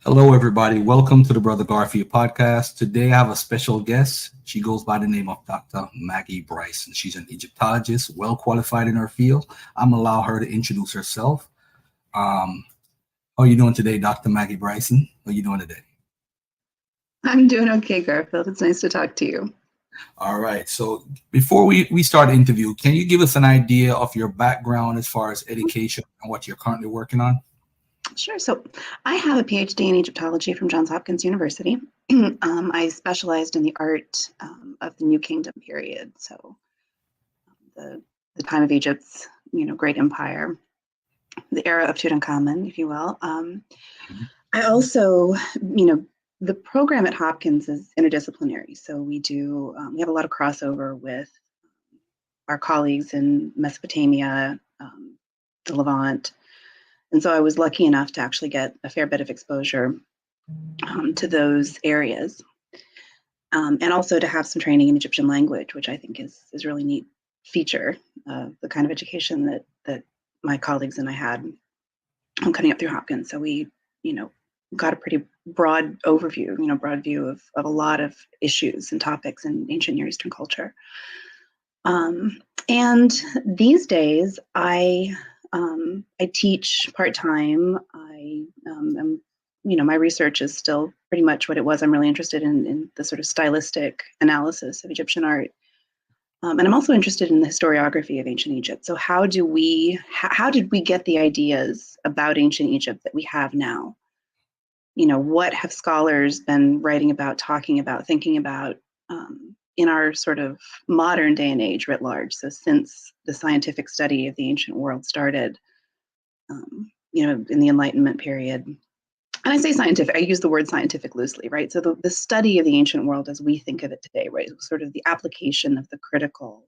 Hello, everybody. Welcome to the Brother Garfield podcast. Today, I have a special guest. She goes by the name of Dr. Maggie Bryson. She's an Egyptologist, well qualified in her field. I'm gonna allow her to introduce herself. How are you doing today, Dr. Maggie Bryson? How are you doing today? I'm doing okay, Garfield. It's nice to talk to you. All right. So before we start the interview, can you give us an idea of your background as far as education and what you're currently working on? Sure. So I have a PhD in Egyptology from Johns Hopkins University. I specialized in the art of the New Kingdom period. So the time of Egypt's, great empire, the era of Tutankhamun, if you will. I also, the program at Hopkins is interdisciplinary. So we have a lot of crossover with our colleagues in Mesopotamia, the Levant. And so I was lucky enough to actually get a fair bit of exposure to those areas. And also to have some training in Egyptian language, which I think is a really neat feature of the kind of education that my colleagues and I had coming up through Hopkins. So we, got a pretty broad overview, broad view of a lot of issues and topics in ancient Near Eastern culture. And these days, I teach part-time. My research is still pretty much what it was. I'm really interested in the sort of stylistic analysis of Egyptian art. And I'm also interested in the historiography of ancient Egypt. So how did we get the ideas about ancient Egypt that we have now? What have scholars been writing about, talking about, thinking about in our sort of modern day and age writ large? So since the scientific study of the ancient world started, in the Enlightenment period. And I say scientific, I use the word scientific loosely, right? So the study of the ancient world as we think of it today, right? Sort of the application of the critical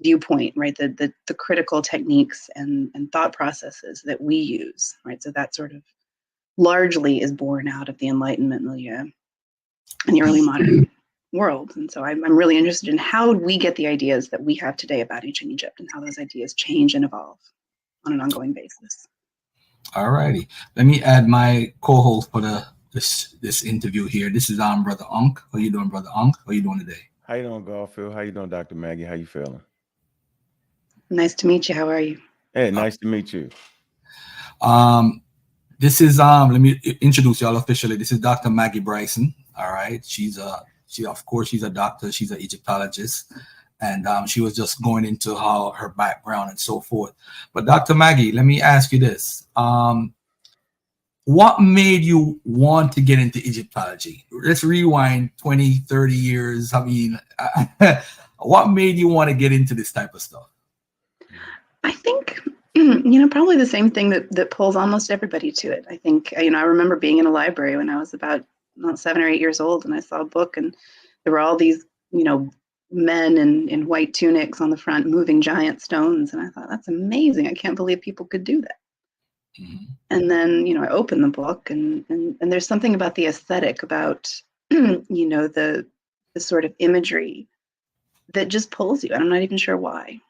viewpoint, right? The critical techniques and thought processes that we use, right? So that sort of largely is born out of the Enlightenment milieu in the early modern world. And so I'm really interested in how we get the ideas that we have today about ancient Egypt and how those ideas change and evolve on an ongoing basis. All righty. Let me add my co-host for this interview here. This is Brother Unk. How you doing, Brother Unk? How you doing today? How you doing, Garfield? How you doing, Dr. Maggie? How you feeling? Nice to meet you. How are you? Hey, nice to meet you. This is let me introduce y'all officially. This is Dr. Maggie Bryson. All right. She's a doctor. She's an Egyptologist. And she was just going into how her background and so forth. But Dr. Maggie, let me ask you this. What made you want to get into Egyptology? Let's rewind 20, 30 years. I mean, what made you want to get into this type of stuff? I think, probably the same thing that pulls almost everybody to it. I think, I remember being in a library when I was about 7 or 8 years old, and I saw a book, and there were all these, men in white tunics on the front moving giant stones. And I thought, that's amazing. I can't believe people could do that. Mm-hmm. And then, I opened the book and there's something about the aesthetic, about, the sort of imagery that just pulls you. And I'm not even sure why.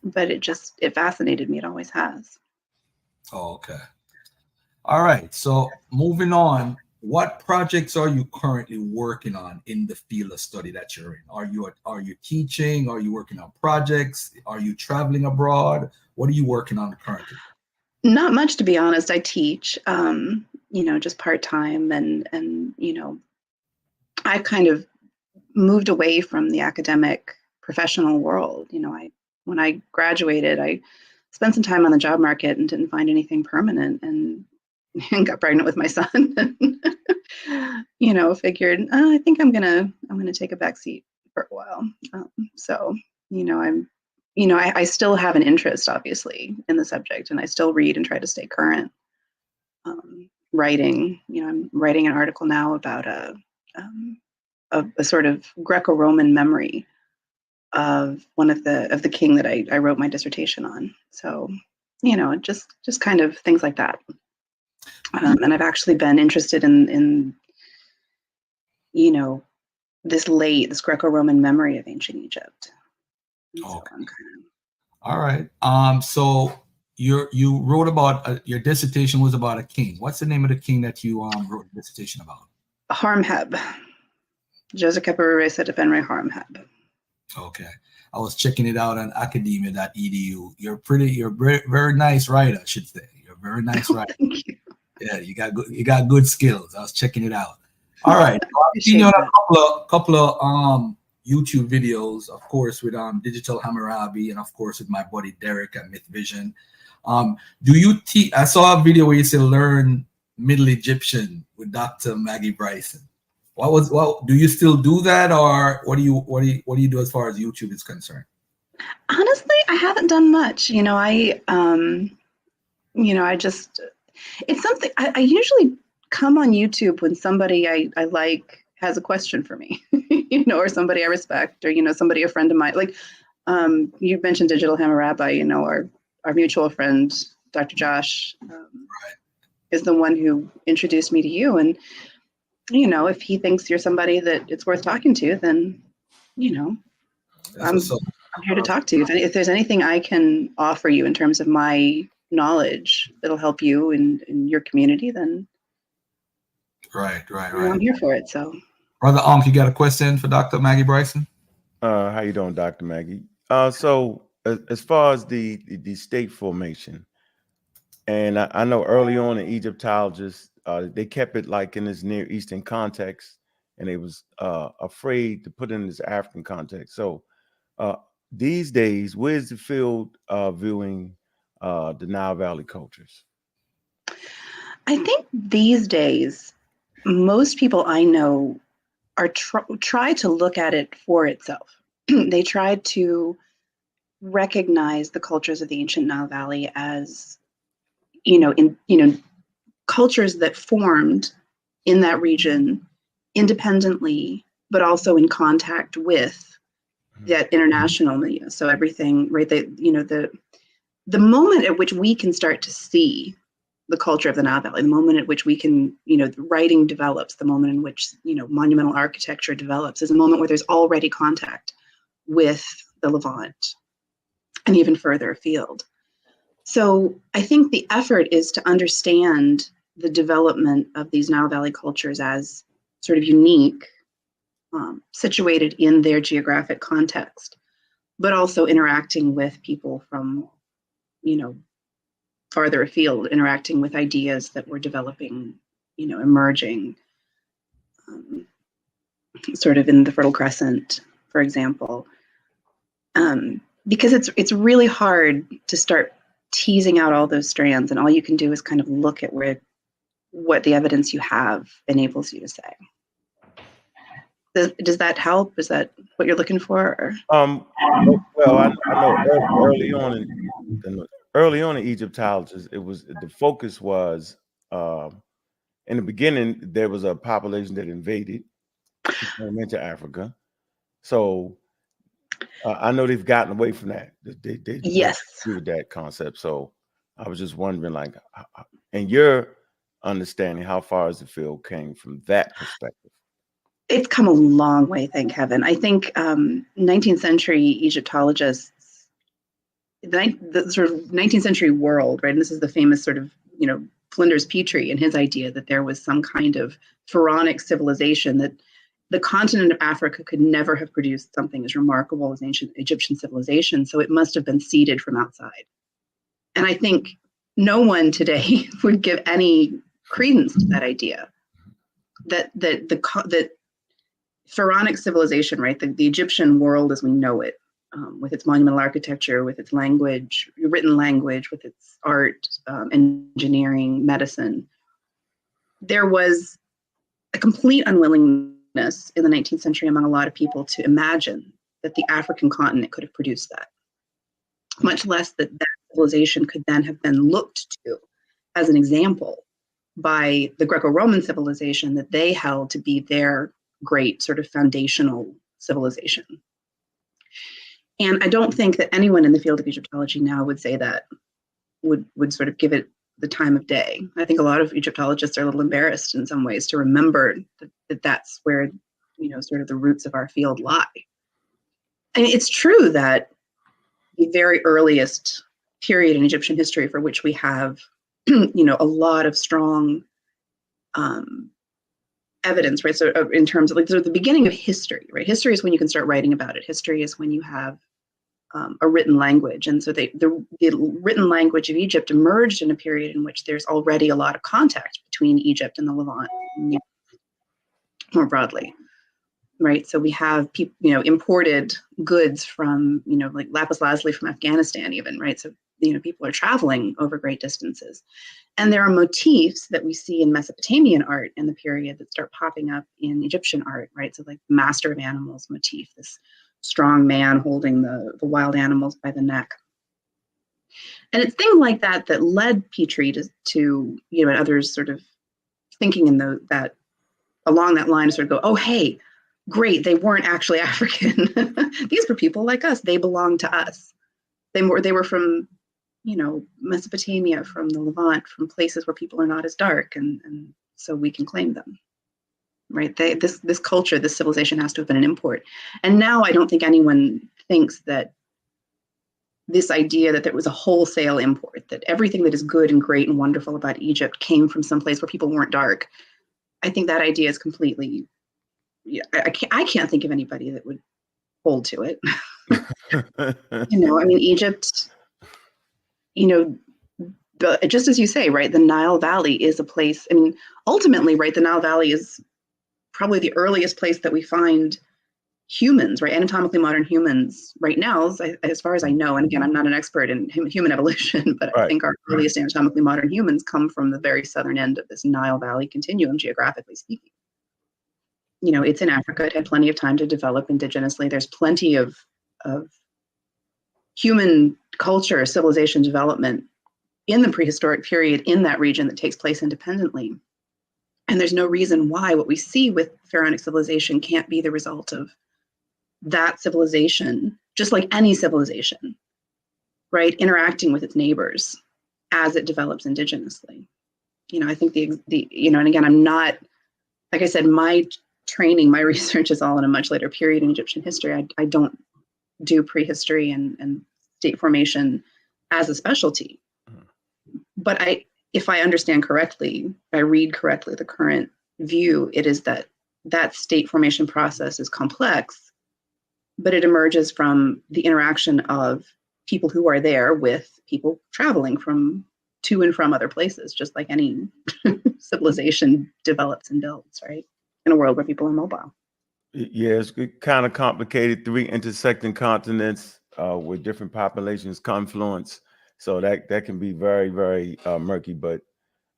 But it fascinated me. It always has. Oh, okay. All right. So moving on. What projects are you currently working on in the field of study that you're in? Are you teaching? Are you working on projects? Are you traveling abroad? What are you working on currently? Not much, to be honest. I teach, just part-time, and I kind of moved away from the academic professional world. When I graduated, I spent some time on the job market and didn't find anything permanent, and got pregnant with my son. Figured I think I'm gonna take a back seat for a while. I still have an interest, obviously, in the subject, and I still read and try to stay current. Writing, I'm writing an article now about a sort of Greco-Roman memory of one of the king that I wrote my dissertation on. So, just kind of things like that. And I've actually been interested in this Greco-Roman memory of ancient Egypt. Okay. All right. So you wrote about your dissertation was about a king. What's the name of the king that you wrote a dissertation about? Harmheb. Joseph Defenre Harmheb. Okay. I was checking it out on academia.edu. You're very nice writer, I should say. You're a very nice writer. Thank you. Yeah, you got good skills. I was checking it out. All right. I've seen Appreciate you on that. a couple of YouTube videos, of course, with Digital Hammurabi, and of course with my buddy Derek at Myth Vision. Do you teach? I saw a video where you said learn Middle Egyptian with Dr. Maggie Bryson. Do you still do that, or what do you do as far as YouTube is concerned? Honestly, I haven't done much. It's something I usually come on YouTube when somebody I like has a question for me, or somebody I respect, or a friend of mine. Like you mentioned Digital Hammurabi, our mutual friend, Dr. Josh, is the one who introduced me to you. And if he thinks you're somebody that it's worth talking to, then I'm here to talk to you. If there's anything I can offer you in terms of my knowledge that'll help you in your community, then right. I'm here for it. So, Brother you got a question for Dr. Maggie Bryson? How you doing, Dr. Maggie? So as far as the state formation, and I know early on in Egyptologists, they kept it like in this Near Eastern context, and they was afraid to put it in this African context. So these days, where's the field viewing the Nile Valley cultures? I think these days, most people I know are try to look at it for itself. They try to recognize the cultures of the ancient Nile Valley as, cultures that formed in that region independently, but also in contact with that international milieu. So everything, right? The moment at which we can start to see the culture of the Nile Valley, the moment at which we can, the writing develops, the moment in which, monumental architecture develops, is a moment where there's already contact with the Levant and even further afield. So I think the effort is to understand the development of these Nile Valley cultures as sort of unique, situated in their geographic context, but also interacting with people from, farther afield, interacting with ideas that were developing, emerging, sort of in the Fertile Crescent, for example. Because it's really hard to start teasing out all those strands, and all you can do is kind of look at what the evidence you have enables you to say. Does that help? Is that what you're looking for? Well, I know early on in Egyptologists, the focus was in the beginning there was a population that invaded and into Africa. So I know they've gotten away from that. They Yes. with that concept. So I was just wondering, like, in your understanding, how far has the field came from that perspective? It's come a long way, thank heaven. I think 19th century Egyptologists, the sort of 19th century world, right? And this is the famous sort of, Flinders Petrie and his idea that there was some kind of pharaonic civilization, that the continent of Africa could never have produced something as remarkable as ancient Egyptian civilization. So it must have been seeded from outside. And I think no one today would give any credence to that idea. That pharaonic civilization, right? The Egyptian world as we know it, with its monumental architecture, with its language, written language, with its art, engineering, medicine. There was a complete unwillingness in the 19th century among a lot of people to imagine that the African continent could have produced that, much less that civilization could then have been looked to as an example by the Greco-Roman civilization that they held to be their great sort of foundational civilization. And I don't think that anyone in the field of Egyptology now would say that, would sort of give it the time of day. I think a lot of Egyptologists are a little embarrassed in some ways to remember that that's where, sort of the roots of our field lie. And it's true that the very earliest period in Egyptian history for which we have, a lot of strong evidence, right? So in terms of the beginning of history, right? History is when you can start writing about it. History is when you have a written language. And so the written language of Egypt emerged in a period in which there's already a lot of contact between Egypt and the Levant more broadly, right? So we have imported goods from, like lapis lazuli from Afghanistan even, right? So, people are traveling over great distances. And there are motifs that we see in Mesopotamian art in the period that start popping up in Egyptian art, right? So like master of animals motif, this strong man holding the wild animals by the neck. And it's things like that that led Petrie to and others sort of thinking in that along that line, sort of go, oh, hey, great, they weren't actually African. These were people like us. They belonged to us. They were from, Mesopotamia, from the Levant, from places where people are not as dark, and so we can claim them. Right? This culture, this civilization has to have been an import. And now I don't think anyone thinks that this idea that there was a wholesale import, that everything that is good and great and wonderful about Egypt came from some place where people weren't dark. I think that idea is completely, I can't think of anybody that would hold to it. Egypt, just as you say, right, the Nile Valley is a place, ultimately, right, the Nile Valley is probably the earliest place that we find humans, right, anatomically modern humans right now, as far as I know, and again, I'm not an expert in human evolution, but right. I think our earliest anatomically modern humans come from the very southern end of this Nile Valley continuum, geographically speaking. It's in Africa. It had plenty of time to develop indigenously. There's plenty of human culture, civilization development in the prehistoric period in that region that takes place independently. And there's no reason why what we see with pharaonic civilization can't be the result of that civilization, just like any civilization, right, interacting with its neighbors as it develops indigenously. I think and again, I'm not, like I said, my training, my research is all in a much later period in Egyptian history. I don't do prehistory and state formation as a specialty. But if I understand correctly, I read correctly the current view, it is that state formation process is complex, but it emerges from the interaction of people who are there with people traveling to and from other places, just like any civilization develops and builds, right? In a world where people are mobile. Yeah, it's kind of complicated. 3 intersecting continents with different populations confluence. So that can be very, very murky. But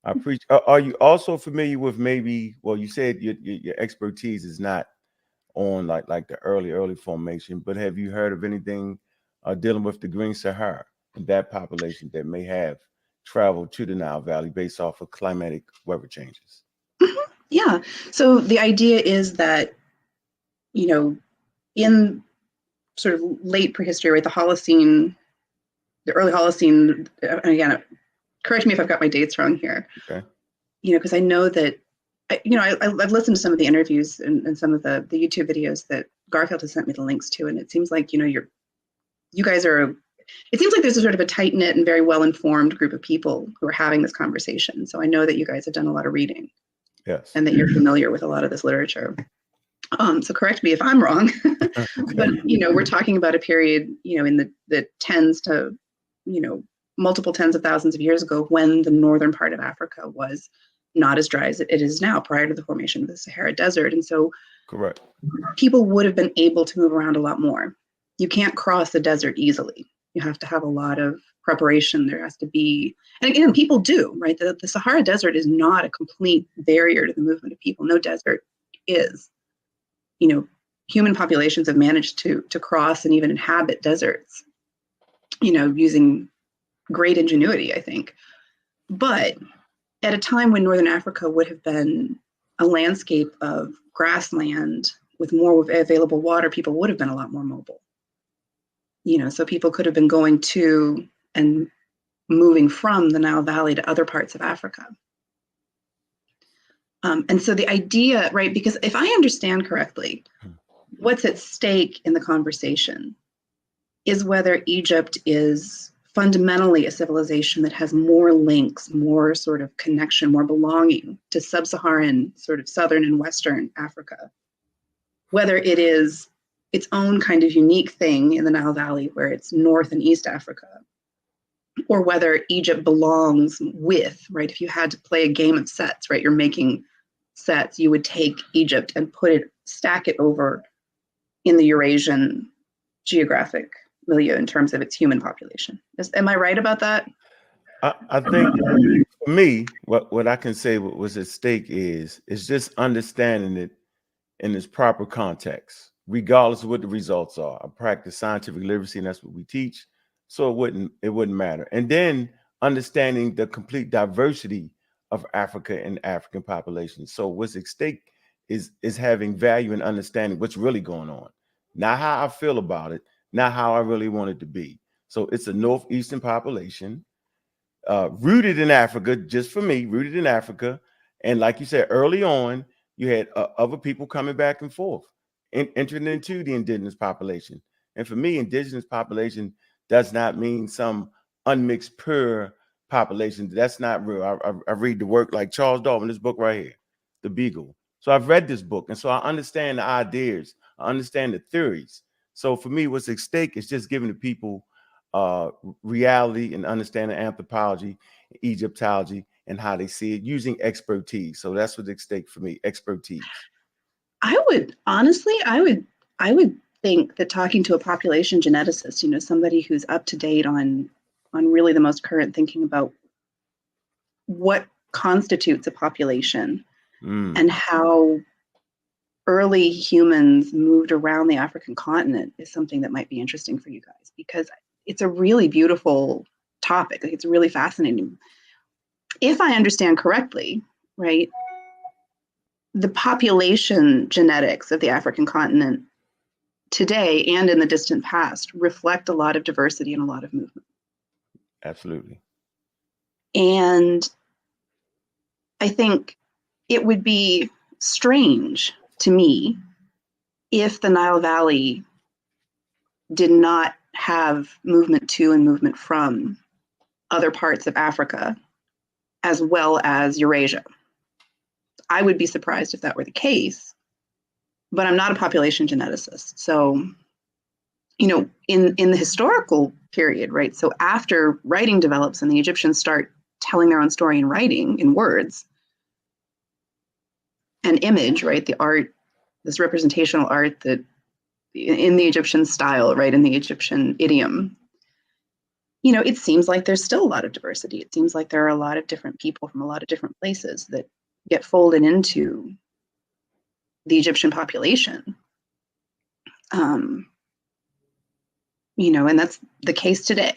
I preach. Are you also familiar with maybe? Well, you said your expertise is not on like the early formation, but have you heard of anything dealing with the Green Sahara and that population that may have traveled to the Nile Valley based off of climatic weather changes? Yeah. So the idea is that, in sort of late prehistory, right, the early Holocene, and again, correct me if I've got my dates wrong here. Okay. Because I know that, I've listened to some of the interviews and some of the YouTube videos that Garfield has sent me the links to, and it seems like, you guys are, it seems like there's a sort of a tight-knit and very well-informed group of people who are having this conversation. So I know that you guys have done a lot of reading. Yes. And that you're familiar with a lot of this literature. So correct me if I'm wrong, but, we're talking about a period, in the tens to, multiple tens of thousands of years ago, when the northern part of Africa was not as dry as it is now, prior to the formation of the Sahara Desert. And so correct, people would have been able to move around a lot more. You can't cross the desert easily. You have to have a lot of preparation. There has to be, and again, people do, right? The Sahara Desert is not a complete barrier to the movement of people. No desert is. Human populations have managed to cross and even inhabit deserts, using great ingenuity, I think. But at a time when Northern Africa would have been a landscape of grassland with more available water, people would have been a lot more mobile. So people could have been going to and moving from the Nile Valley to other parts of Africa. And so the idea, right, because if I understand correctly, what's at stake in the conversation is whether Egypt is fundamentally a civilization that has more links, more sort of connection, more belonging to sub-Saharan, sort of southern and western Africa. Whether it is its own kind of unique thing in the Nile Valley, where it's North and East Africa, or whether Egypt belongs with, right? If you had to play a game of sets, right? You're making sets, you would take Egypt and stack it over in the Eurasian geographic milieu in terms of its human population. Am I right about that? I think for me, what I can say what was at stake is just understanding it in its proper context, regardless of what the results are. I practice scientific literacy, and that's what we teach. So it wouldn't matter. And then understanding the complete diversity of Africa and African populations. So what's at stake is having value and understanding what's really going on, not how I feel about it, not how I really want it to be. So it's a northeastern population, rooted in Africa, just for me, rooted in Africa. And like you said, early on, you had other people coming back and forth, entering into the indigenous population. And for me, indigenous population does not mean some unmixed, pure population. That's not real. I read the work like Charles Darwin, this book right here, The Beagle. So I've read this book, and so I understand the ideas. I understand the theories. So for me, what's at stake is just giving the people reality and understanding anthropology, Egyptology, and how they see it using expertise. So that's what's at stake for me, expertise. I would think that talking to a population geneticist, somebody who's up to date on really the most current thinking about what constitutes a population and how early humans moved around the African continent is something that might be interesting for you guys, because it's a really beautiful topic. Like, it's really fascinating. If I understand correctly, right, the population genetics of the African continent today and in the distant past reflect a lot of diversity and a lot of movement. Absolutely. And I think it would be strange to me if the Nile Valley did not have movement to and movement from other parts of Africa, as well as Eurasia. I would be surprised if that were the case, but I'm not a population geneticist. So, in the historical period, right? So after writing develops and the Egyptians start telling their own story in writing, in words, and image, right? The art, this representational art that in the Egyptian style, right? In the Egyptian idiom, it seems like there's still a lot of diversity. It seems like there are a lot of different people from a lot of different places that get folded into the Egyptian population. And that's the case today.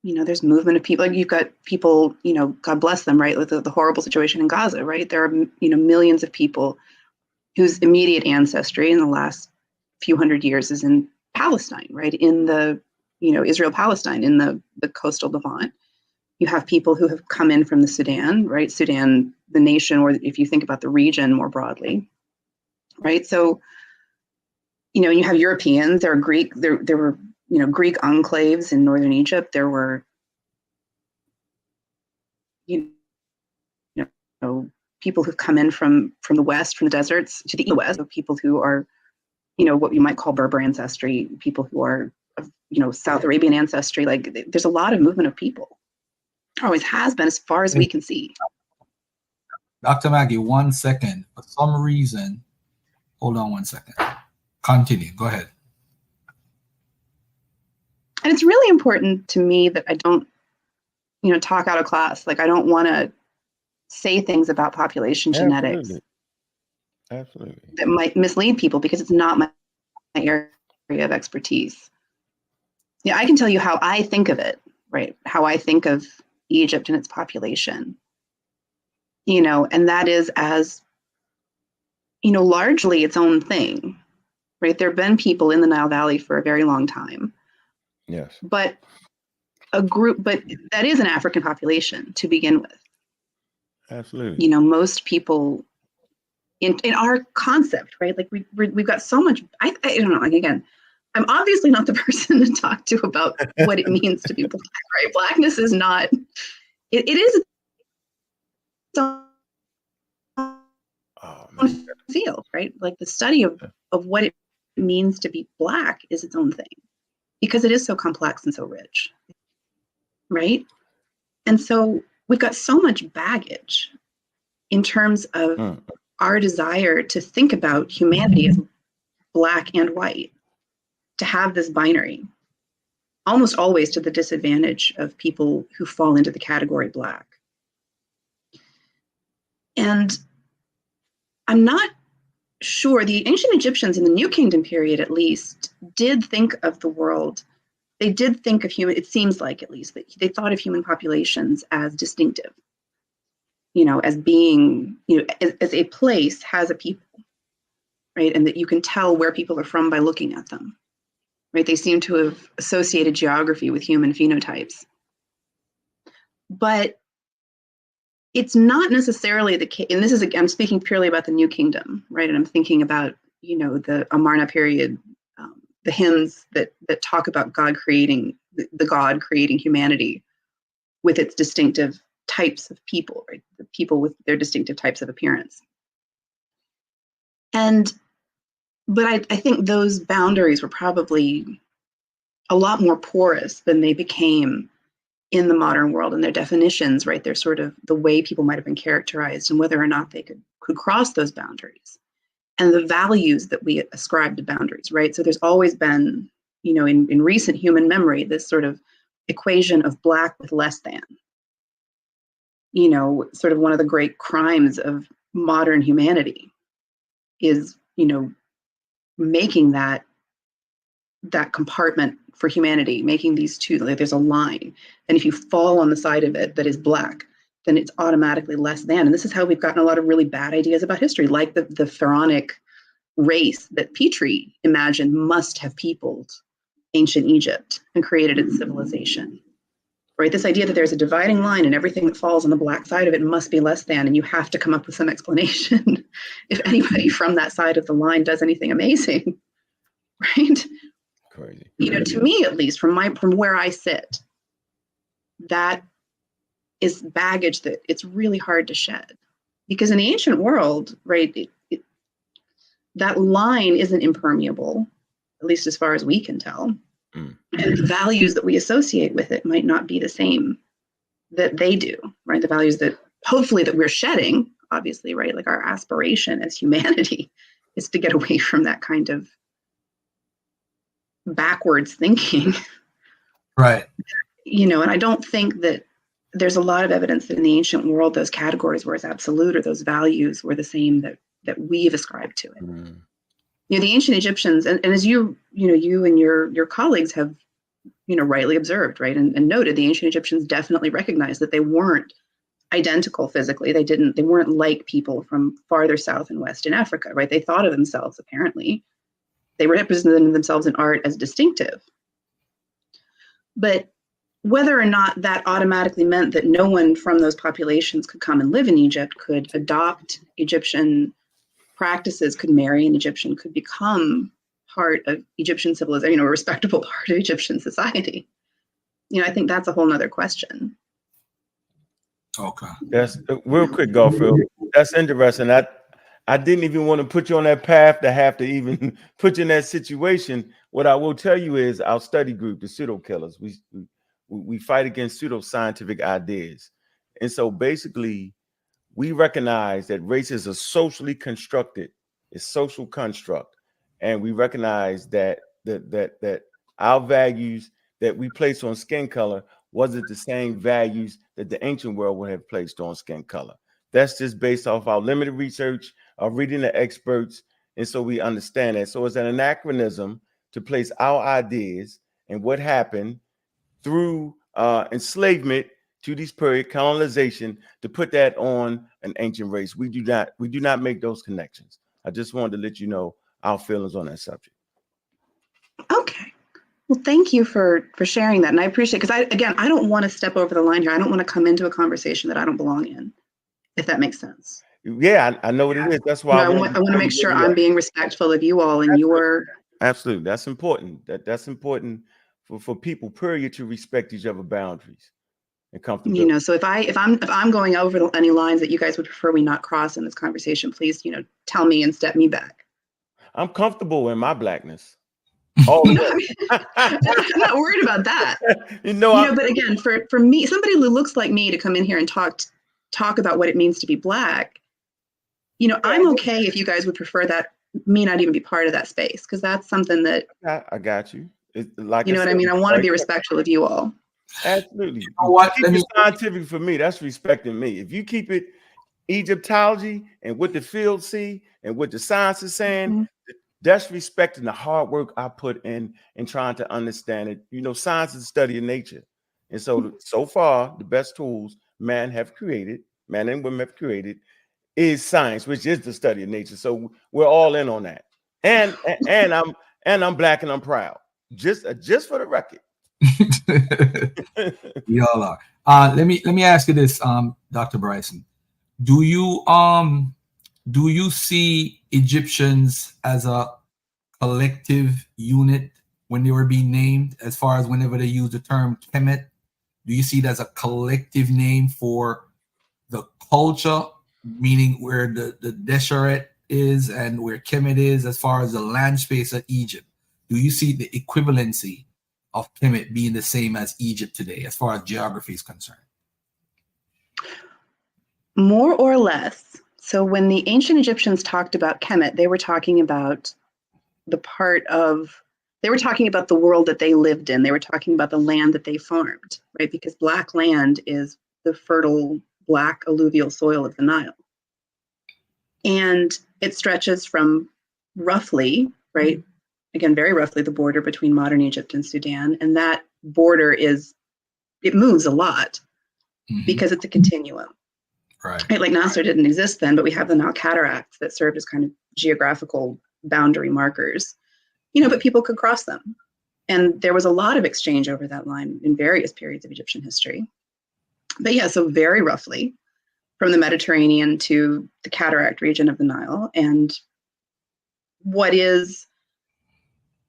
There's movement of people. Like, you've got people, God bless them, right? With the horrible situation in Gaza, right? There are, millions of people whose immediate ancestry in the last few hundred years is in Palestine, right? In the, Israel-Palestine, in the coastal Levant. You have people who have come in from the Sudan, right? Sudan, the nation, or if you think about the region more broadly, right? So, you have Europeans, there are Greek, there were, Greek enclaves in northern Egypt. There were, people who've come in from the west, from the deserts to the west, so people who are, what you might call Berber ancestry, people who are, South Arabian ancestry. Like, there's a lot of movement of people. Always has been, as far as we can see. Dr. Maggie, 1 second. For some reason, hold on 1 second. Continue. Go ahead. And it's really important to me that I don't, talk out of class. Like, I don't want to say things about population genetics Absolutely. that might mislead people, because it's not my area of expertise. I can tell you how I think of it, right? How I think of Egypt and its population, and that is as, largely its own thing, right? There have been people in the Nile Valley for a very long time. Yes. But that is an African population to begin with. Absolutely. Most people in our concept, right? Like, we've got so much, I don't know, like, again, I'm obviously not the person to talk to about what it means to be black, right? Blackness is not, it is its Oh man. own field, right? Like the study of what it means to be black is its own thing because it is so complex and so rich, right? And so we've got so much baggage in terms of our desire to think about humanity as black and white, to have this binary, almost always to the disadvantage of people who fall into the category black. And I'm not sure, the ancient Egyptians in the New Kingdom period, at least, did think of the world. They did think of human, it seems like at least, that they thought of human populations as distinctive, as being, as a place has a people, right? And that you can tell where people are from by looking at them, right? They seem to have associated geography with human phenotypes. But it's not necessarily the case, and this is, I'm speaking purely about the New Kingdom, right? And I'm thinking about, the Amarna period, the hymns that talk about God creating, the God creating humanity with its distinctive types of people, right? The people with their distinctive types of appearance. But I think those boundaries were probably a lot more porous than they became in the modern world, and their definitions, right? They're sort of the way people might have been characterized and whether or not they could cross those boundaries and the values that we ascribe to boundaries, right? So there's always been, in recent human memory, this sort of equation of black with less than, sort of one of the great crimes of modern humanity is, making that compartment for humanity, making these two, like there's a line. And if you fall on the side of it that is black, then it's automatically less than. And this is how we've gotten a lot of really bad ideas about history, like the pharaonic race that Petrie imagined must have peopled ancient Egypt and created its civilization, right? This idea that there's a dividing line and everything that falls on the black side of it must be less than, and you have to come up with some explanation if anybody from that side of the line does anything amazing, right? Crazy. To me, at least, from where I sit, that is baggage that it's really hard to shed. Because in the ancient world, right, that line isn't impermeable, at least as far as we can tell. And the values that we associate with it might not be the same that they do, right? The values that hopefully that we're shedding, obviously, right? Like our aspiration as humanity is to get away from that kind of backwards thinking. Right. And I don't think that there's a lot of evidence that in the ancient world, those categories were as absolute or those values were the same that we've ascribed to it. The ancient Egyptians, and as you and your colleagues have, rightly observed, right, and noted, the ancient Egyptians definitely recognized that they weren't identical physically. They weren't like people from farther south and west in Africa, right? They thought of themselves, apparently, they represented themselves in art as distinctive. But whether or not that automatically meant that no one from those populations could come and live in Egypt, could adopt Egyptian practices, could marry an Egyptian, could become part of Egyptian civilization, a respectable part of Egyptian society. I think that's a whole nother question. Okay. That's real quick, Garfield. That's interesting. I didn't even want to put you on that path to have to even put you in that situation. What I will tell you is our study group, the pseudo killers, we fight against pseudoscientific ideas. And so basically, we recognize that race is a socially constructed, it's social construct. And we recognize that our values that we place on skin color wasn't the same values that the ancient world would have placed on skin color. That's just based off our limited research, our reading the experts. And so we understand that. So it's an anachronism to place our ideas and what happened through enslavement to this period, colonization, to put that on an ancient race. We do not make those connections. I just wanted to let you know our feelings on that subject. Okay. Well, thank you for sharing that. And I appreciate it, because I don't want to step over the line here. I don't want to come into a conversation that I don't belong in, if that makes sense. Yeah, I know what it is. That's why I want to make sure I'm being respectful of you all and your Absolutely. That's important. That's important for people, period, to respect each other's boundaries and comfortability. So if I'm going over any lines that you guys would prefer we not cross in this conversation, please, tell me and step me back. I'm comfortable in my blackness. All the way. I'm not worried about that. But again, for me, somebody who looks like me to come in here and talk about what it means to be Black, I'm okay if you guys would prefer that me not even be part of that space, because that's something that I got you. Like what I mean. I want to be respectful of you all. Absolutely. You know what? Keep it scientific for me. That's respecting me. If you keep it Egyptology and what the field see and what the science is saying, that's respecting the hard work I put in trying to understand it. Science is the study of nature. And so far, the best tools man and women have created is science, which is the study of nature. So we're all in on that. And I'm Black and I'm proud. Just for the record. Y'all are. Let me ask you this, Dr. Bryson. Do you see Egyptians as a collective unit when they were being named, as far as whenever they use the term Kemet? Do you see it as a collective name for the culture, meaning where the Deseret is and where Kemet is, as far as the land space of Egypt? Do you see the equivalency of Kemet being the same as Egypt today, as far as geography is concerned? More or less. So when the ancient Egyptians talked about Kemet, they were talking about the world that they lived in. They were talking about the land that they farmed, right? Because Black land is the fertile Black alluvial soil of the Nile. And it stretches from roughly, right? Again, very roughly, the border between modern Egypt and Sudan. And that border it moves a lot because it's a continuum. Right. Like Nasser didn't exist then, but we have the Nile cataracts that served as kind of geographical boundary markers, but people could cross them. And there was a lot of exchange over that line in various periods of Egyptian history. But yeah, so very roughly from the Mediterranean to the cataract region of the Nile, and what is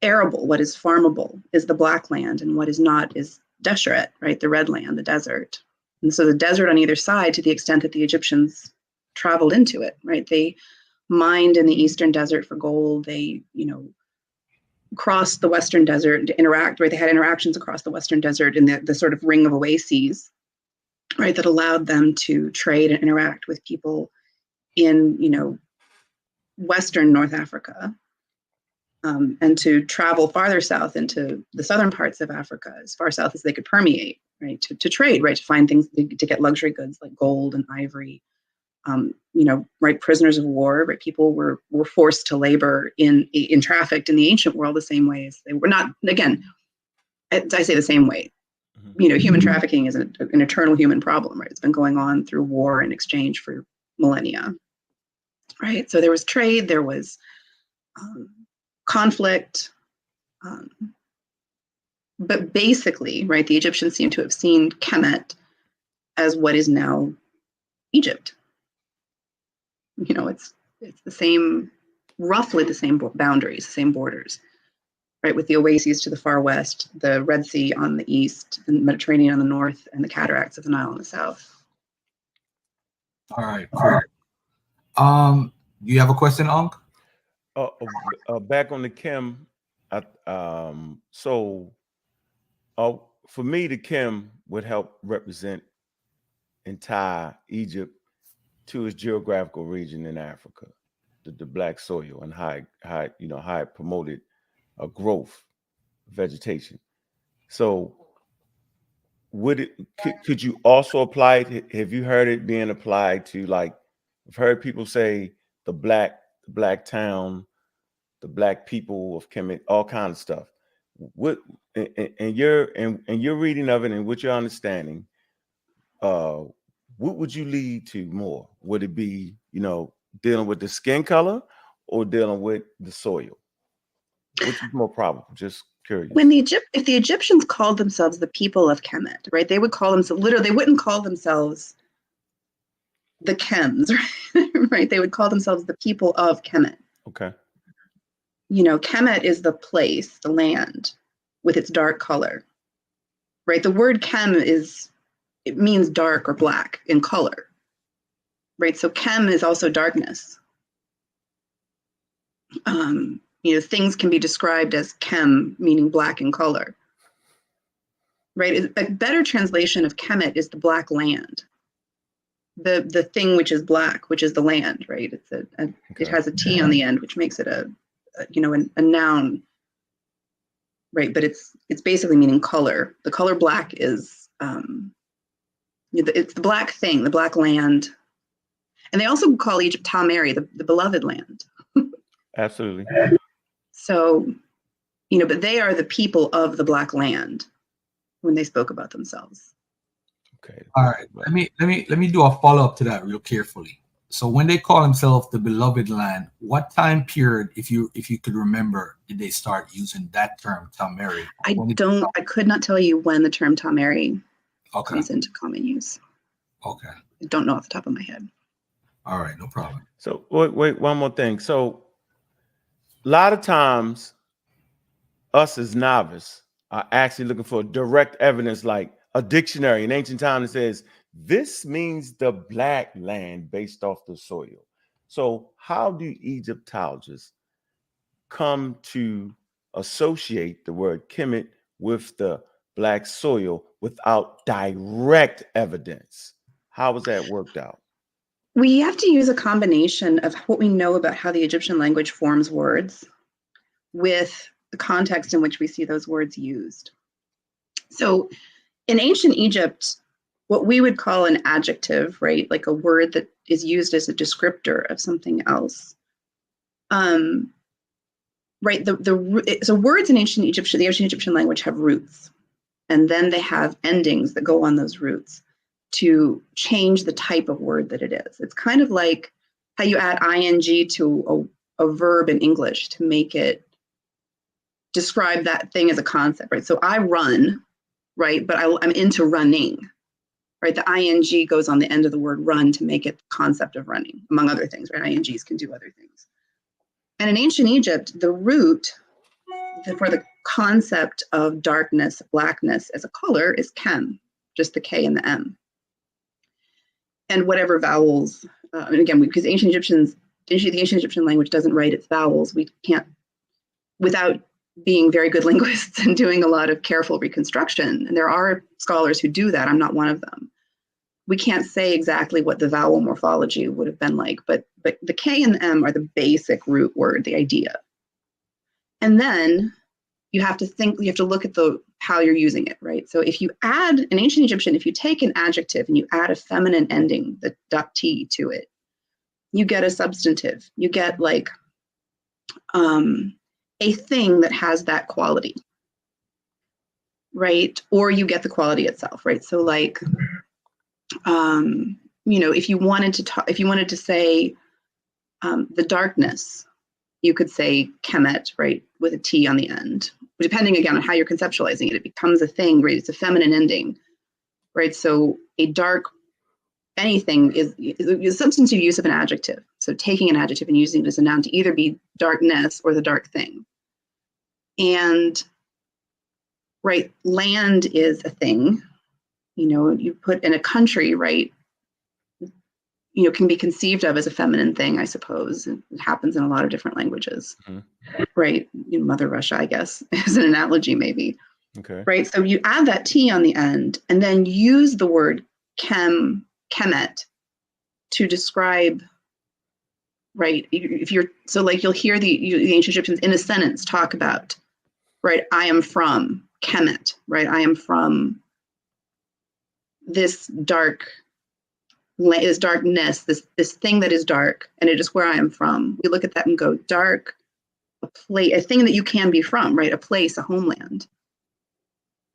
arable, what is farmable is the Black land, and what is not is Deseret, right? The red land, the desert. And so the desert on either side, to the extent that the Egyptians traveled into it, right? They mined in the eastern desert for gold. They, crossed the western desert to interact, right? They had interactions across the western desert in the sort of ring of oases, right? That allowed them to trade and interact with people in, western North Africa, and to travel farther south into the southern parts of Africa, as far south as they could permeate, right? To trade, right? To find things, to get luxury goods like gold and ivory, right? Prisoners of war, right? People were forced to labor in trafficked in the ancient world the same way as they were not. Again, I say the same way. Human trafficking is an eternal human problem, right? It's been going on through war and exchange for millennia, right? So there was trade, there was conflict, but basically, right, the Egyptians seem to have seen Kemet as what is now Egypt. It's the same, roughly the same boundaries, the same borders, right? With the oases to the far west, the Red Sea on the east, and the Mediterranean on the north, and the cataracts of the Nile on the south. All right, cool. Do you have a question, Unc? Back on the Kim, for me, the Kim would help represent entire Egypt to its geographical region in Africa, the Black soil, and how it promoted a growth, vegetation. So, could you also apply it? Have you heard it being applied to, like, I've heard people say the black town, the Black people of Kemet, all kinds of stuff. What and your reading of it and what you're understanding, what would you lead to more? Would it be, dealing with the skin color or dealing with the soil? Which is more probable? Just curious. If the Egyptians called themselves the people of Kemet, right, they would call themselves, literally, they wouldn't call themselves the Kems, right? They would call themselves the people of Kemet. Okay. Kemet is the place, the land, with its dark color, right? The word Kem it means dark or black in color, right? So Kem is also darkness. Things can be described as Kem, meaning black in color, right? A better translation of Kemet is the black land, the thing which is black, which is the land, right? It has a T on the end, which makes it a noun, right? But it's basically meaning color. The color black is it's the black thing, the black land, and they also call Egypt Tameri, the beloved land. Absolutely. So, but they are the people of the black land when they spoke about themselves. Okay. All right. Let me do a follow up to that real carefully. So when they call themselves the beloved land, what time period, if you could remember, did they start using that term, Tameri? I could not tell you when the term Tameri Okay. comes into common use. Okay. I don't know off the top of my head. All right, no problem. So wait, one more thing. So a lot of times us as novice are actually looking for direct evidence, like a dictionary in ancient times that says this means the black land based off the soil. So how do Egyptologists come to associate the word Kemet with the black soil without direct evidence? How was that worked out? We have to use a combination of what we know about how the Egyptian language forms words with the context in which we see those words used. So in ancient Egypt, what we would call an adjective, right, like a word that is used as a descriptor of something else, right? So words in ancient Egyptian, the ancient Egyptian language have roots, and then they have endings that go on those roots to change the type of word that it is. It's kind of like how you add ing to a verb in English to make it describe that thing as a concept, right? So I run, right? But I'm into running, right? The ing goes on the end of the word run to make it the concept of running, among other things, right? Ings can do other things. And in ancient Egypt, the root for the concept of darkness, blackness as a color is Kem, just the K and the M. And whatever vowels, and again, because the ancient Egyptian language doesn't write its vowels, we can't, without being very good linguists and doing a lot of careful reconstruction, and there are scholars who do that, I'm not one of them, we can't say exactly what the vowel morphology would have been like, but the K and the M are the basic root word, the idea. And then you have to look at how you're using it, right? So if you add, in ancient Egyptian, if you take an adjective and you add a feminine ending, the .t to it, you get a substantive. You get like a thing that has that quality, right? Or you get the quality itself, right? So like, if you wanted to say the darkness, you could say Kemet, right, with a T on the end. Depending again on how you're conceptualizing it, it becomes a thing, right? It's a feminine ending, right? So a dark anything is a substantive use of an adjective. So taking an adjective and using it as a noun to either be darkness or the dark thing. And right, land is a thing. You put in a country, right, can be conceived of as a feminine thing, I suppose. It happens in a lot of different languages, right? Mother Russia, I guess, is an analogy maybe. Okay. Right. So you add that T on the end and then use the word Kemet to describe, right? You'll hear the ancient Egyptians in a sentence talk about, right? I am from Kemet, right? I am from this darkness, this thing that is dark, and it is where I am from. We look at that and go, dark, a thing that you can be from, right? A place, a homeland,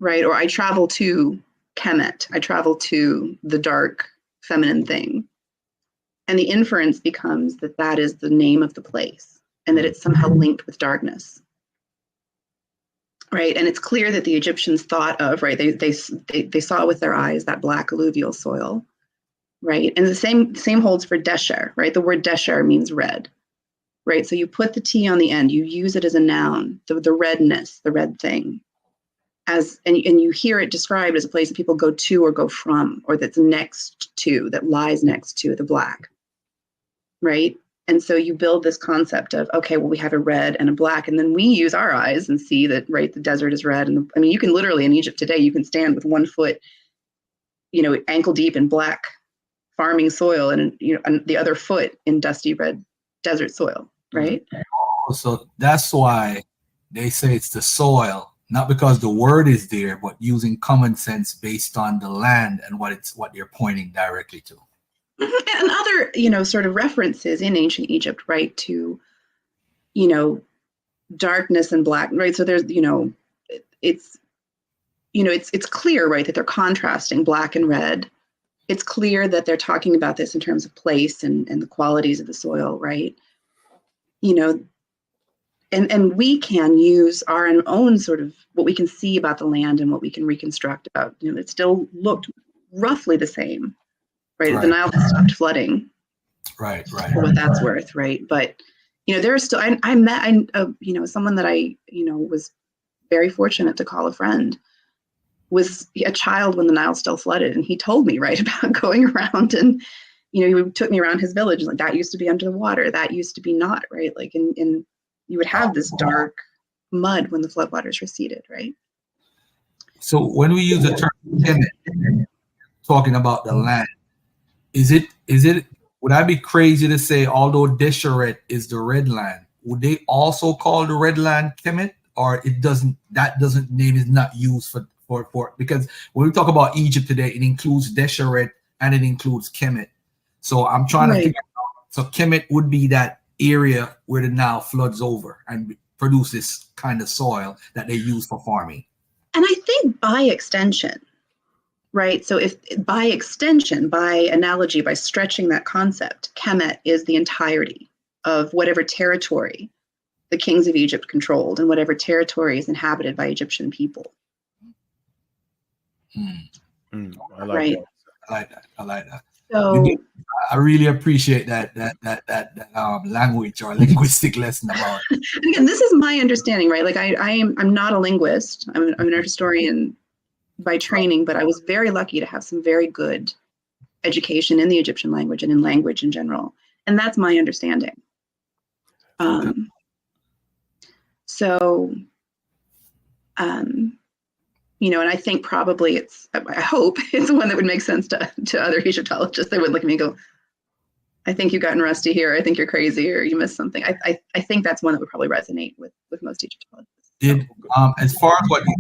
right? Or I travel to Kemet. I travel to the dark, feminine thing. And the inference becomes that is the name of the place and that it's somehow linked with darkness. Right. And it's clear that the Egyptians thought of, right, they saw with their eyes that black alluvial soil. Right. And the same holds for Desher, right? The word Desher means red. right? So you put the T on the end, you use it as a noun, the redness, the red thing, and you hear it described as a place that people go to or go from, or that's next to, that lies next to the black, right? And so you build this concept of, okay, well, we have a red and a black, and then we use our eyes and see that, right, the desert is red. And I mean, you can literally, in Egypt today, you can stand with one foot, ankle deep in black farming soil, and and the other foot in dusty red desert soil, right? So that's why they say it's the soil, not because the word is there, but using common sense based on the land and what they're pointing directly to. And other, sort of references in ancient Egypt, right, to, darkness and black, right? So there's, it's clear, right, that they're contrasting black and red. It's clear that they're talking about this in terms of place and the qualities of the soil, right? And we can use our own sort of what we can see about the land and what we can reconstruct about, it still looked roughly the same, right? The Nile has stopped flooding. Right. For what that's worth, right? But, there are still, I met, someone that I, was very fortunate to call a friend, was a child when the Nile still flooded. And he told me, right, about going around and, he took me around his village, like that used to be under the water, that used to be not, right? Like, and you would have this dark mud when the floodwaters receded, right? So when we use the term Kemet, talking about the land, is it, would I be crazy to say, although Desheret is the red land, would they also call the red land Kemet, or that name is not used for because when we talk about Egypt today, it includes Desheret and it includes Kemet. So I'm trying to figure out, so Kemet would be that area where the Nile floods over and produce this kind of soil that they use for farming. And I think by extension, right? So if by extension, by analogy, by stretching that concept, Kemet is the entirety of whatever territory the kings of Egypt controlled and whatever territory is inhabited by Egyptian people. I like that. So I really appreciate that language or linguistic lesson about it. Again, this is my understanding, right? Like I'm not a linguist. I'm an art historian by training, but I was very lucky to have some very good education in the Egyptian language and in language in general. And that's my understanding. And I think probably I hope it's one that would make sense to other Egyptologists. They would look at me and go, I think you've gotten rusty here. I think you're crazy or you missed something. I think that's one that would probably resonate with most Egyptologists. As far as what you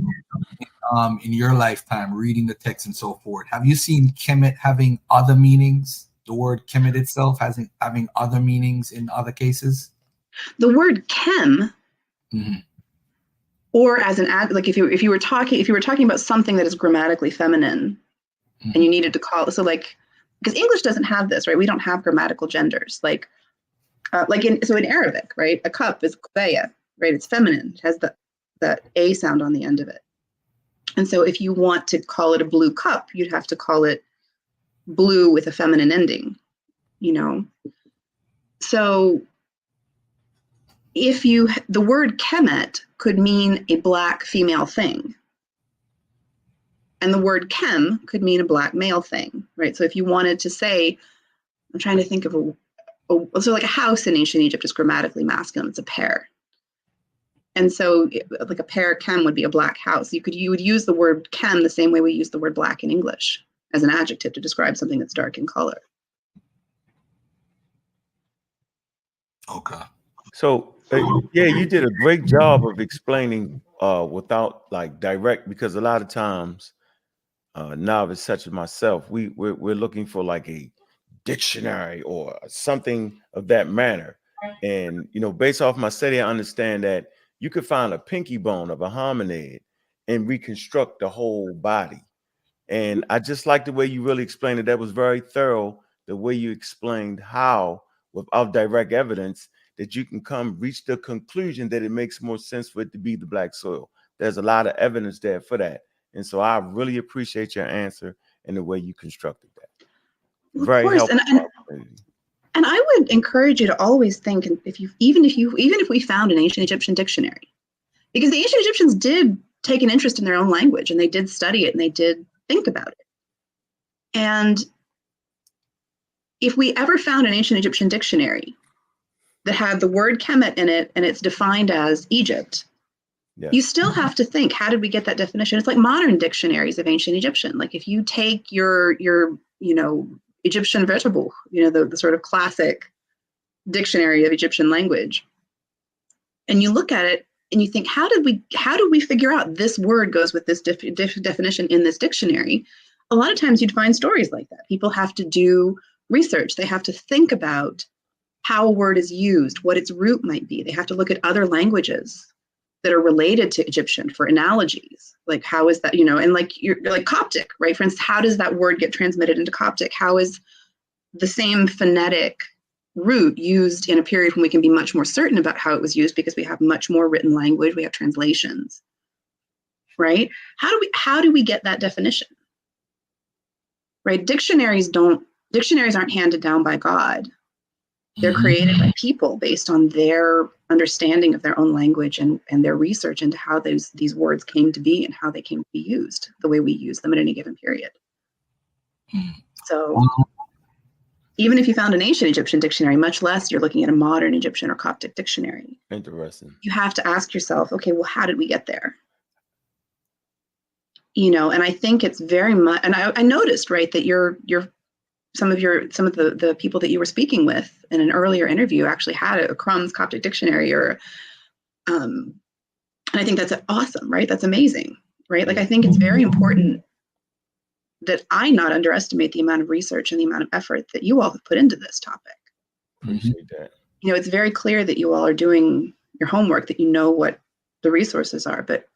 did in your lifetime, reading the text and so forth, have you seen Kemet having other meanings? The word Kemet itself having other meanings in other cases? The word Kem, or as an like if you were talking about something that is grammatically feminine, and you needed to call it, so like, because English doesn't have this, right? We don't have grammatical genders. Like in Arabic, right? A cup is kubaya, right? It's feminine. It has the A sound on the end of it. And so if you want to call it a blue cup, you'd have to call it blue with a feminine ending, So the word Kemet could mean a black female thing. And the word Kem could mean a black male thing, right? So if you wanted to say, I'm trying to think of so like a house in ancient Egypt is grammatically masculine, it's a pair. And so like a pair Kem would be a black house. You would use the word Kem the same way we use the word black in English as an adjective to describe something that's dark in color. Okay. So you did a great job of explaining without like direct, because a lot of times novice such as myself, we're looking for like a dictionary or something of that manner. And based off my study, I understand that you could find a pinky bone of a hominid and reconstruct the whole body. And I just like the way you really explained it. That was very thorough, the way you explained how, without direct evidence, that you can reach the conclusion that it makes more sense for it to be the black soil. There's a lot of evidence there for that. And so I really appreciate your answer and the way you constructed that. Very helpful. And I would encourage you to always think, even if we found an ancient Egyptian dictionary, because the ancient Egyptians did take an interest in their own language and they did study it and they did think about it. And if we ever found an ancient Egyptian dictionary that had the word Kemet in it and it's defined as Egypt, you still have to think, how did we get that definition? It's like modern dictionaries of ancient Egyptian. Like if you take your Egyptian vegetable, the sort of classic dictionary of Egyptian language, and you look at it and you think, how do we figure out this word goes with this definition in this dictionary? A lot of times you'd find stories like that. People have to do research. They have to think about how a word is used, what its root might be. They have to look at other languages that are related to Egyptian for analogies. Like how is that, and like Coptic, right? For instance, how does that word get transmitted into Coptic? How is the same phonetic root used in a period when we can be much more certain about how it was used because we have much more written language, we have translations, right? How do we get that definition? Right? Dictionaries aren't handed down by God. They're created by people based on their understanding of their own language and their research into how these words came to be and how they came to be used the way we use them at any given period. So even if you found an ancient Egyptian dictionary, much less you're looking at a modern Egyptian or Coptic dictionary. Interesting. You have to ask yourself, okay, well, how did we get there? And I think it's very much, and I noticed, right, that some of the people that you were speaking with in an earlier interview actually had a Crumbs Coptic dictionary, and I think that's awesome, right? That's amazing, right? Like I think it's very important that I not underestimate the amount of research and the amount of effort that you all have put into this topic. Appreciate that. It's very clear that you all are doing your homework, that you know what the resources are, but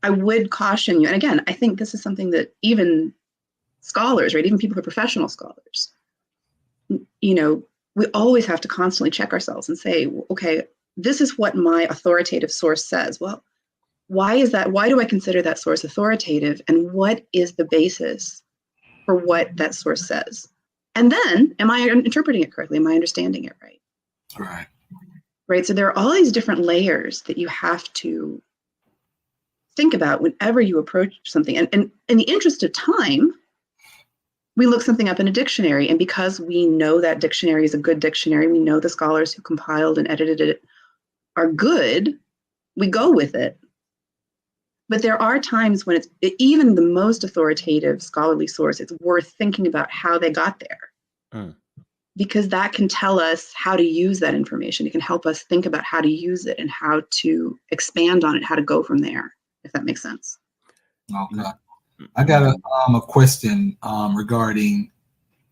I would caution you, and again, I think this is something that even scholars, right, even people who are professional scholars, we always have to constantly check ourselves and say, okay, this is what my authoritative source says. Well, why is that? Why do I consider that source authoritative? And what is the basis for what that source says? And then, am I interpreting it correctly? Am I understanding it right? Right. Right. So there are all these different layers that you have to think about whenever you approach something. And in the interest of time, we look something up in a dictionary. And because we know that dictionary is a good dictionary, we know the scholars who compiled and edited it are good, we go with it. But there are times when even the most authoritative scholarly source, it's worth thinking about how they got there. Because that can tell us how to use that information. It can help us think about how to use it and how to expand on it, how to go from there, if that makes sense. Okay. I got a question regarding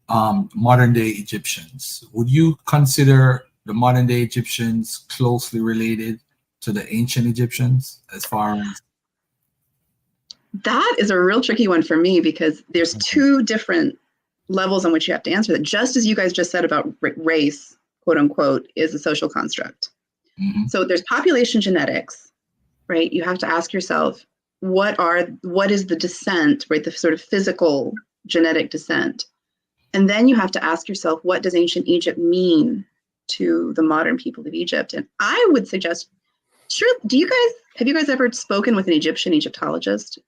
modern day Egyptians. Would you consider the modern day Egyptians closely related to the ancient Egyptians as far as? That is a real tricky one for me because there's two different levels on which you have to answer that. Just as you guys just said about race, quote unquote, is a social construct. So there's population genetics, right? You have to ask yourself, what is the descent, right? The sort of physical genetic descent. And then you have to ask yourself, what does ancient Egypt mean to the modern people of Egypt? And I would suggest, sure, have you guys ever spoken with an Egyptologist?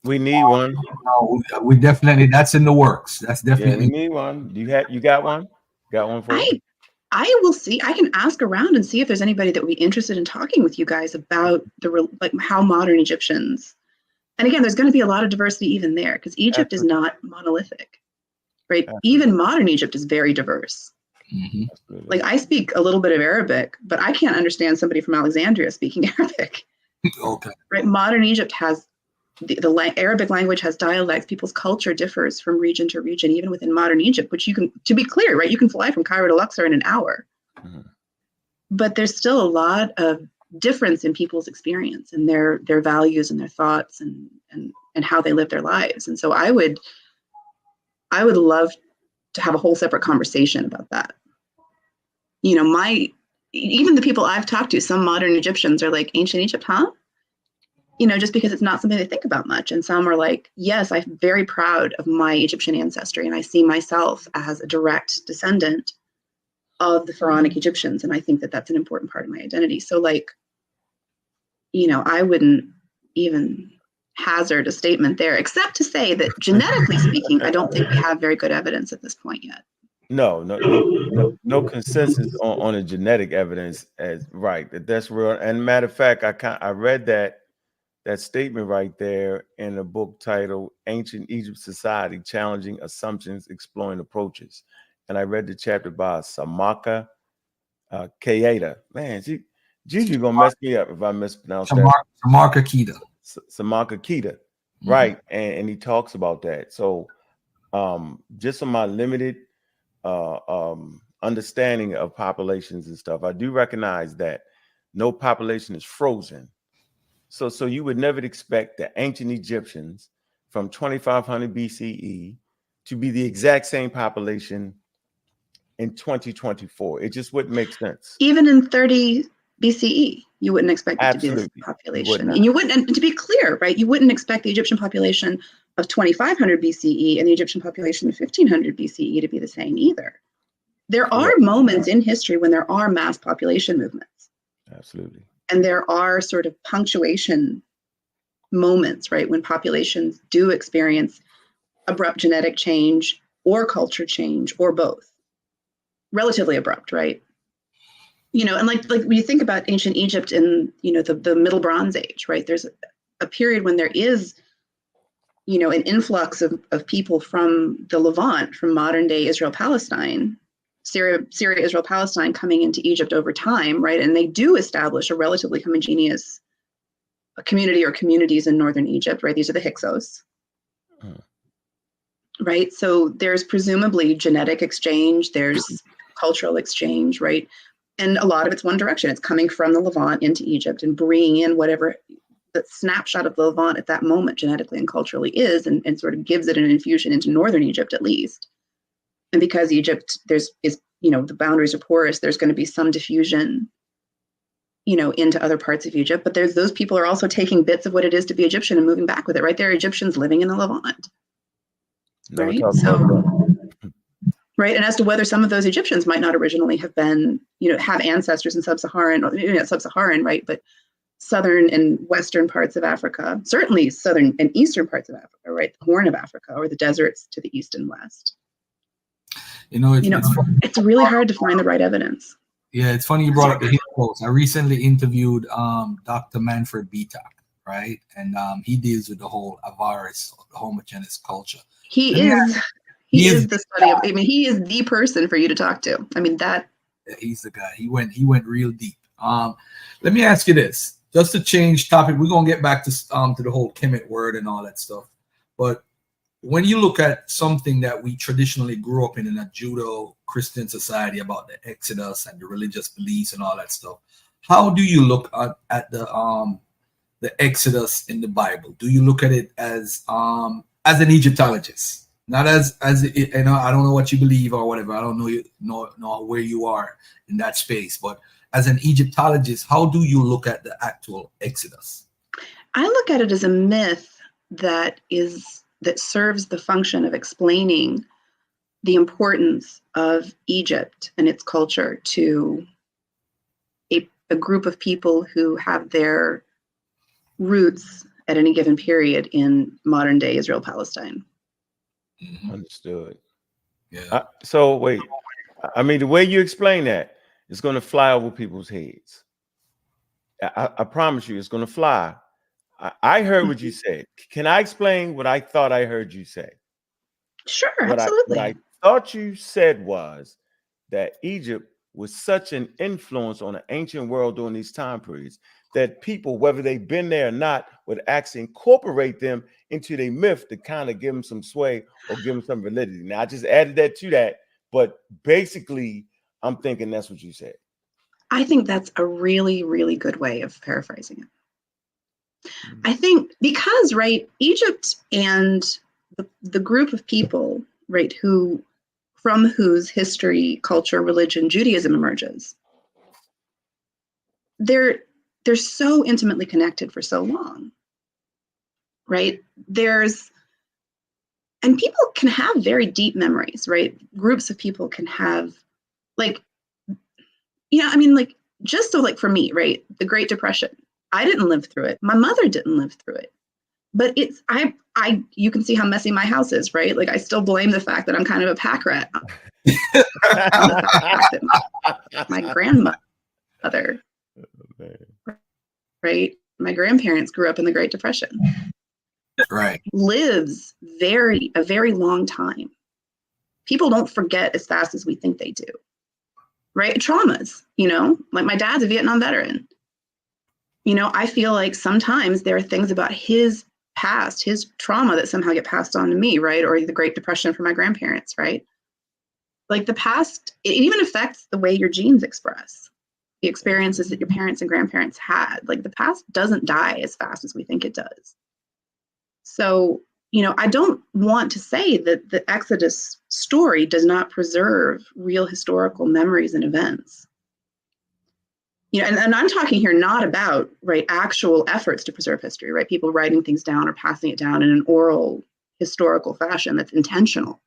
We need one. No, we definitely, that's in the works. That's definitely. Yeah, we need one. You got one? Got one for us? I will see. I can ask around and see if there's anybody that would be interested in talking with you guys about how modern Egyptians. And again, there's going to be a lot of diversity even there because Egypt is not monolithic, right? Absolutely. Even modern Egypt is very diverse. Like I speak a little bit of Arabic, but I can't understand somebody from Alexandria speaking Arabic. Okay. Right. Modern Egypt has the Arabic language has dialects. People's culture differs from region to region, even within modern Egypt, which to be clear, right, you can fly from Cairo to Luxor in an hour. But there's still a lot of difference in people's experience and their values and their thoughts and how they live their lives. And so I would love to have a whole separate conversation about that. Even the people I've talked to, some modern Egyptians are like, ancient Egypt, huh? just because it's not something they think about much. And some are like, yes, I'm very proud of my Egyptian ancestry, and I see myself as a direct descendant of the pharaonic Egyptians. And I think that that's an important part of my identity. So like, I wouldn't even hazard a statement there, except to say that genetically speaking, I don't think we have very good evidence at this point yet. No consensus on the genetic evidence as right that's real. And matter of fact, I read that statement right there in a book titled Ancient Egypt Society, Challenging Assumptions, Exploring Approaches. And I read the chapter by Samaka Kayeda. Man, Gigi gonna mess me up if I mispronounce that. Samaka Kida. Samaka Kida. Right. And he talks about that. So just on my limited understanding of populations and stuff, I do recognize that no population is frozen. So you would never expect the ancient Egyptians from 2500 BCE to be the exact same population in 2024. It just wouldn't make sense. Even in 30 BCE, you wouldn't expect it to be this population. And you wouldn't, and to be clear, right, you wouldn't expect the Egyptian population of 2500 BCE and the Egyptian population of 1500 BCE to be the same either. There are moments in history when there are mass population movements. Absolutely. And there are sort of punctuation moments, right, when populations do experience abrupt genetic change or culture change or both. Relatively abrupt, right? And like when you think about ancient Egypt in, the Middle Bronze Age, right, there's a period when there is, an influx of people from the Levant, from modern day Israel, Palestine, Syria, Israel, Palestine coming into Egypt over time, right? And they do establish a relatively homogeneous community or communities in northern Egypt, right? These are the Hyksos, right? So there's presumably genetic exchange, there's cultural exchange, right? And a lot of it's one direction. It's coming from the Levant into Egypt and bringing in whatever the snapshot of the Levant at that moment genetically and culturally is, and sort of gives it an infusion into northern Egypt at least. And because Egypt, the boundaries are porous, there's going to be some diffusion, into other parts of Egypt. But those people are also taking bits of what it is to be Egyptian and moving back with it, right? There are Egyptians living in the Levant, right? Right. And as to whether some of those Egyptians might not originally have been, have ancestors in sub-Saharan, right? But southern and western parts of Africa, certainly southern and eastern parts of Africa, right? The Horn of Africa or the deserts to the east and west. It's really hard to find the right evidence. Yeah, it's funny you brought up the Hyksos. I recently interviewed Dr. Manfred Bitak, right? And he deals with the whole Avaris, the homogeneous culture. He is the study of, he is the person for you to talk to. He's the guy. He went real deep. Let me ask you this, just to change topic. We're gonna get back to the whole Kemet word and all that stuff. But when you look at something that we traditionally grew up in a Judo-Christian society about the Exodus and the religious beliefs and all that stuff, how do you look at the Exodus in the Bible? Do you look at it as an Egyptologist? Not as I don't know what you believe or whatever. I don't know where you are in that space. But as an Egyptologist, how do you look at the actual Exodus? I look at it as a myth that serves the function of explaining the importance of Egypt and its culture to a group of people who have their roots at any given period in modern day Israel, Palestine. Understood. Yeah. So wait, the way you explain that is going to fly over people's heads. I promise you, it's going to fly. I heard what you said. Can I explain what I thought I heard you say? Sure, absolutely. What I thought you said was that Egypt was such an influence on the ancient world during these time periods that people, whether they've been there or not, would actually incorporate them into their myth to kind of give them some sway or give them some validity. Now, I just added that to that, but basically, I'm thinking that's what you said. I think that's a really, really good way of paraphrasing it. I think because, right, Egypt and the group of people, right, from whose history, culture, religion, Judaism emerges, they're so intimately connected for so long, right? And people can have very deep memories, right? Groups of people can have, like, I mean, like, just so, like, for me, right, the Great Depression, I didn't live through it. My mother didn't live through it. But you can see how messy my house is, right? Like, I still blame the fact that I'm kind of a pack rat on the fact that my grandmother, right, my grandparents grew up in the Great Depression, Right. lives a very long time. People don't forget as fast as we think they do, right? Traumas, like my dad's a Vietnam veteran. I feel like sometimes there are things about his past, his trauma, that somehow get passed on to me, right? Or the Great Depression for my grandparents, right? Like, the past, it even affects the way your genes express the experiences that your parents and grandparents had. Like, the past doesn't die as fast as we think it does. So, I don't want to say that the Exodus story does not preserve real historical memories and events. And I'm talking here not about, right, actual efforts to preserve history, right? People writing things down or passing it down in an oral historical fashion that's intentional,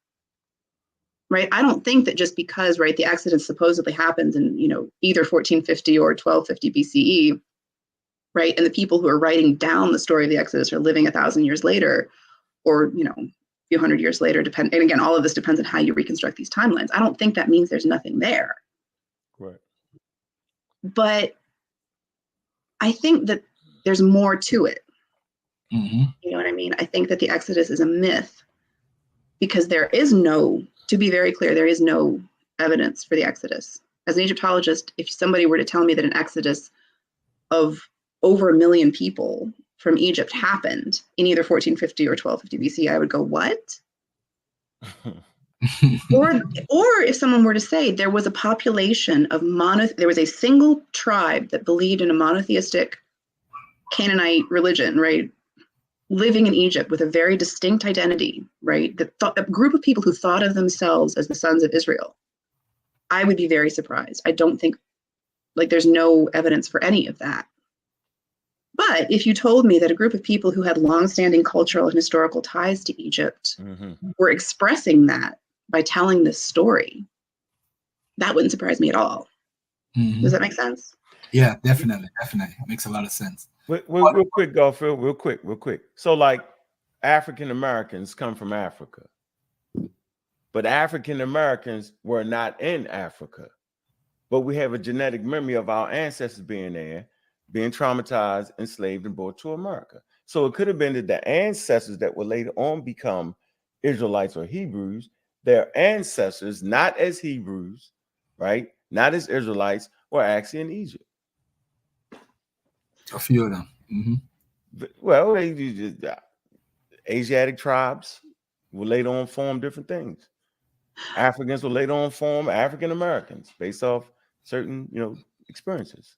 right? I don't think that just because, right, the Exodus supposedly happens in, either 1450 or 1250 BCE, right, and the people who are writing down the story of the Exodus are living 1,000 years later, or, a few hundred years later, and again, all of this depends on how you reconstruct these timelines. I don't think that means there's nothing there. Right. But I think that there's more to it. Mm-hmm. You know what I mean? I think that the Exodus is a myth because to be very clear, there is no evidence for the Exodus. As an Egyptologist, if somebody were to tell me that an Exodus of over 1 million people from Egypt happened in either 1450 or 1250 BC, I would go, what? or if someone were to say there was a population of there was a single tribe that believed in a monotheistic Canaanite religion, right, living in Egypt with a very distinct identity, right, a group of people who thought of themselves as the sons of Israel, I would be very surprised. I don't think, like, there's no evidence for any of that. But if you told me that a group of people who had longstanding cultural and historical ties to Egypt were expressing that by telling this story, that wouldn't surprise me at all. Mm-hmm. Does that make sense? Yeah, definitely. It makes a lot of sense. Real quick, Garfield, real quick. So, like, African Americans come from Africa, but African Americans were not in Africa. But we have a genetic memory of our ancestors being there, being traumatized, enslaved, and brought to America. So it could have been that the ancestors that would later on become Israelites or Hebrews, their ancestors, not as Hebrews, right, not as Israelites, were actually in Egypt. A few of them. Mm-hmm. Well, Asiatic tribes will later on form different things. Africans will later on form African Americans based off certain, experiences.